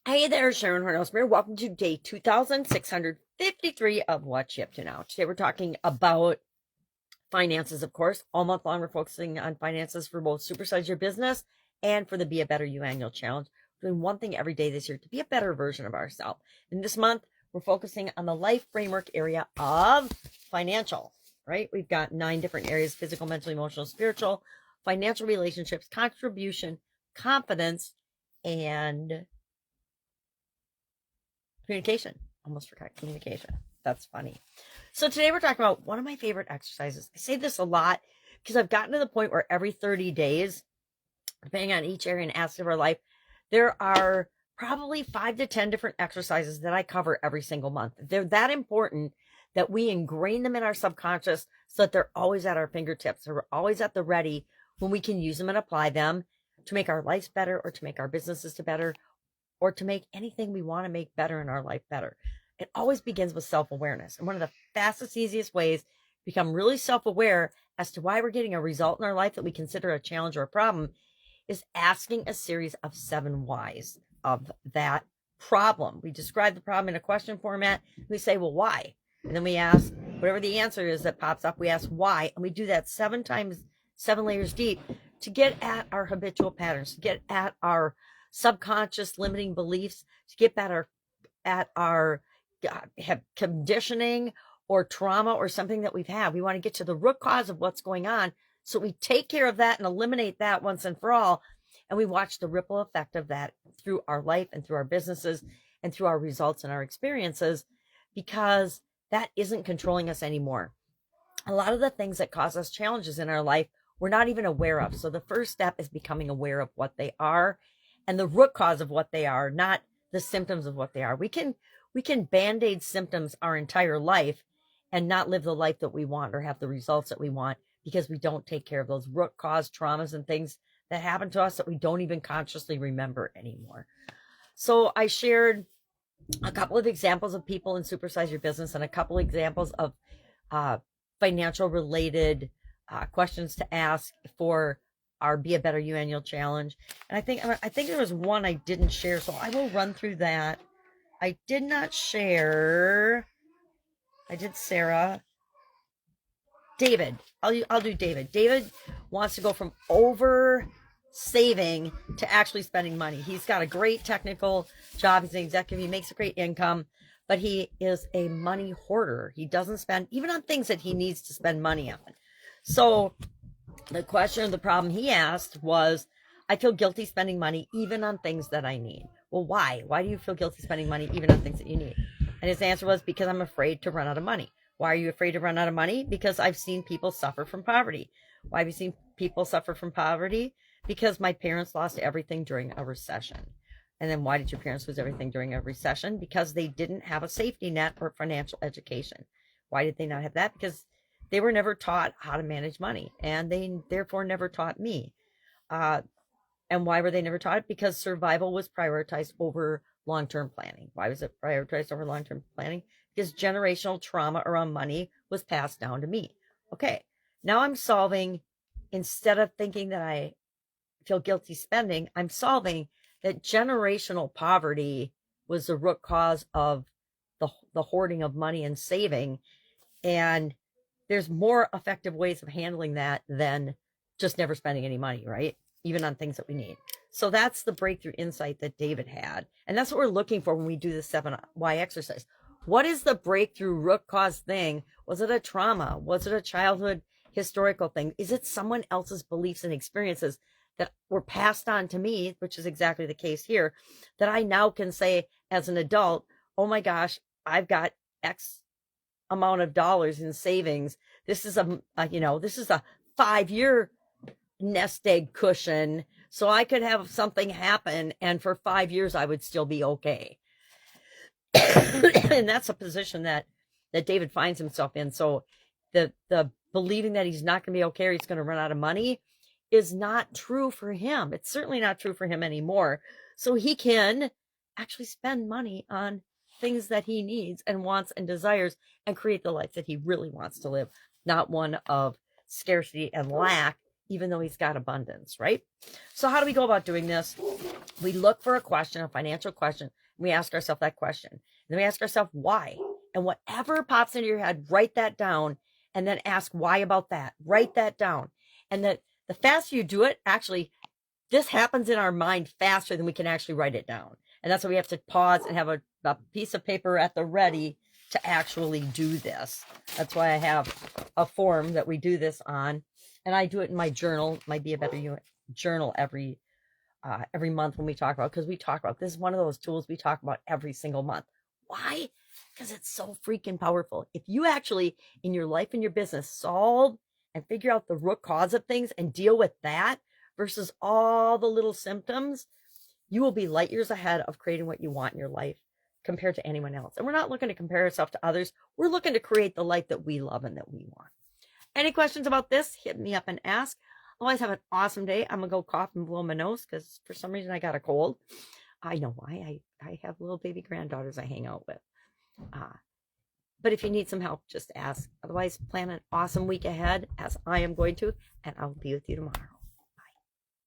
Hey there, Sharon Hornde-Ellstrom. Welcome to day 2653 of What's Up to Now. Today we're talking about finances, of course. All month long, we're focusing on finances for both Supersize Your Business and for the Be a Better You annual challenge. We're doing one thing every day this year to be a better version of ourselves. And this month, we're focusing on the life framework area of financial, right? We've got 9 different areas: physical, mental, emotional, spiritual, financial, relationships, contribution, confidence, and communication. Almost forgot communication. That's funny. So today we're talking about one of my favorite exercises. I say this a lot because I've gotten to the point where every 30 days, depending on each area and aspect of our life, there are probably 5 to 10 different exercises that I cover every single month. They're that important that we ingrain them in our subconscious so that they're always at our fingertips. They're always at the ready when we can use them and apply them to make our lives better, or to make our businesses to better, or to make anything we want to make better in our life better. It always begins with self-awareness. And one of the fastest, easiest ways to become really self-aware as to why we're getting a result in our life that we consider a challenge or a problem is asking a series of 7 whys of that problem. We describe the problem in a question format. We say, well, why? And then we ask whatever the answer is that pops up. We ask why. And we do that 7 times, 7 layers deep, to get at our habitual patterns, to get at our subconscious limiting beliefs, to get at our conditioning or trauma or something that we've had. We want to get to the root cause of what's going on, so we take care of that and eliminate that once and for all. And we watch the ripple effect of that through our life and through our businesses and through our results and our experiences, because that isn't controlling us anymore. A lot of the things that cause us challenges in our life, we're not even aware of. So the first step is becoming aware of what they are and the root cause of what they are, not the symptoms of what they are. We can band-aid symptoms our entire life and not live the life that we want or have the results that we want, because we don't take care of those root cause traumas and things that happen to us that we don't even consciously remember anymore. So I shared a couple of examples of people in Supersize Your Business and a couple of examples of financial related questions to ask for our Be a Better You annual challenge. And I think there was one I didn't share, so I will run through that. I did not share. I did Sarah. David. I'll do David. David wants to go from over saving to actually spending money. He's got a great technical job. He's an executive. He makes a great income, but he is a money hoarder. He doesn't spend even on things that he needs to spend money on. So the question or the problem he asked was, I feel guilty spending money even on things that I need. Well, why? Why do you feel guilty spending money even on things that you need? And his answer was, because I'm afraid to run out of money. Why are you afraid to run out of money? Because I've seen people suffer from poverty. Why have you seen people suffer from poverty? Because my parents lost everything during a recession. And then why did your parents lose everything during a recession? Because they didn't have a safety net or financial education. Why did they not have that? Because they were never taught how to manage money, and they therefore never taught me. And why were they never taught it? Because survival was prioritized over long-term planning. Why was it prioritized over long-term planning? Because generational trauma around money was passed down to me. Okay, now I'm solving, instead of thinking that I feel guilty spending, I'm solving that generational poverty was the root cause of the hoarding of money and saving. And there's more effective ways of handling that than just never spending any money, right? Even on things that we need. So that's the breakthrough insight that David had. And that's what we're looking for when we do the 7Y exercise. What is the breakthrough root cause thing? Was it a trauma? Was it a childhood historical thing? Is it someone else's beliefs and experiences that were passed on to me, which is exactly the case here, that I now can say as an adult, oh my gosh, I've got X amount of dollars in savings. This is a 5-year nest egg cushion, so I could have something happen, and for 5 years I would still be okay. And that's a position that David finds himself in. So the believing that he's not going to be okay or he's going to run out of money is not true for him. It's certainly not true for him anymore. So he can actually spend money on things that he needs and wants and desires, and create the life that he really wants to live, not one of scarcity and lack even though he's got abundance, right? So how do we go about doing this? We look for a question, a financial question, and we ask ourselves that question. And then we ask ourselves why. And whatever pops into your head, write that down, and then ask why about that. Write that down. And the faster you do it, actually, this happens in our mind faster than we can actually write it down. And that's why we have to pause and have a piece of paper at the ready to actually do this. That's why I have a form that we do this on. And I do it in my journal. Might be a better journal every month when we talk about, because we talk about, this is one of those tools we talk about every single month. Why? Because it's so freaking powerful. If you actually, in your life and your business, solve and figure out the root cause of things and deal with that versus all the little symptoms, you will be light years ahead of creating what you want in your life compared to anyone else. And we're not looking to compare ourselves to others. We're looking to create the life that we love and that we want. Any questions about this? Hit me up and ask. Otherwise, have an awesome day. I'm going to go cough and blow my nose because for some reason I got a cold. I know why. I have little baby granddaughters I hang out with. But if you need some help, just ask. Otherwise, plan an awesome week ahead, as I am going to, and I'll be with you tomorrow.